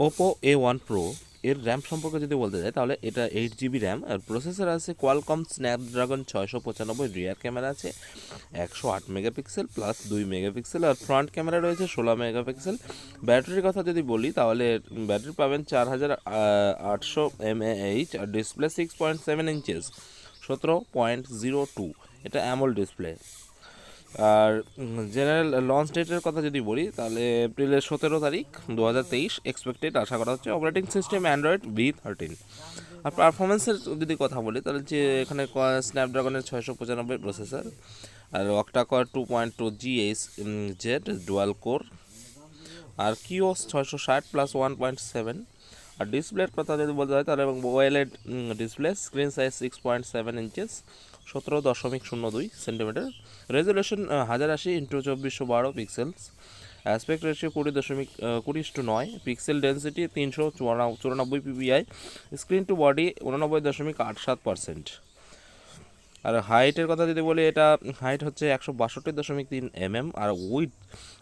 Oppo A1 pro এর RAM সম্পর্কে যদি বলতে যাই তাহলে এটা 8 জিবি র্যাম আর প্রসেসর আছে কোয়ালকম স্ন্যাপড্রাগন 695, রিয়ার ক্যামেরা আছে 108 মেগাপিক্সেল প্লাস 2 মেগাপিক্সেল আর ফ্রন্ট ক্যামেরা রয়েছে 16 মেগাপিক্সেল। ব্যাটারির কথা যদি বলি তাহলে ব্যাটারি পাবেন 4800 mAh আর ডিসপ্লে 6.7 ইঞ্চেস 17.02, এটা অ্যামোল ডিসপ্লে। আর জেনারেল লঞ্চ ডেটের কথা যদি বলি তাহলে এপ্রিলের 17 তারিখ 2023 এক্সপেক্টেড আশা করা হচ্ছে। Operating system Android V13। আর পারফরমেন্সের যদি কথা বলি তাহলে যে এখানে স্ন্যাপড্রাগনের 695 প্রসেসর আর octa core 2.2 GH Z dual core আর কিওস 660 প্লাস 1.7। আর ডিসপ্লের কথা যদি বলতে হয় তাহলে এবং OLED display, screen size 6.7 inches 17.02 centimetre, resolution 1080x2412 pixels, aspect ratio 20:9, pixel density 394 ppi, screen to body 89.87%। আর হাইটের কথা যদি বলি এটা হাইট হচ্ছে 162.3 mm আর উইড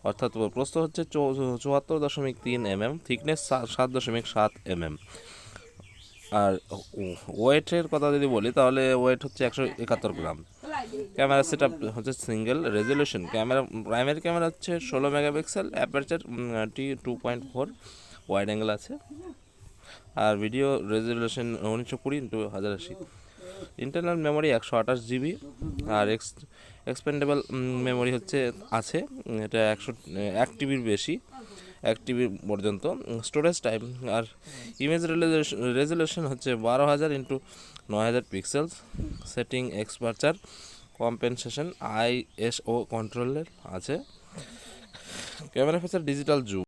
অর্থাৎ প্রস্থ হচ্ছে 74.3 mm, থিকনেস 7.7 mm। আর ওয়েটের কথা যদি বলি তাহলে ওয়েট হচ্ছে 171 গ্রাম। ক্যামেরা সেট আপ হচ্ছে single, resolution camera primary camera হচ্ছে 16 megapixel, aperture T2.4, wide angle আছে আর video resolution 1920x1080। Internal memory 128 GB আর এক্সপেন্ডেবল মেমোরি হচ্ছে আছে, এটা 1 TBর বেশি, 1 TB পর্যন্ত স্টোরেজ টাইম। আর ইমেজ রেজলিউশন হচ্ছে 12,000x9,000 pixels, setting exposure compensation ISO কন্ট্রোলের আছে। Camera feature digital zoom.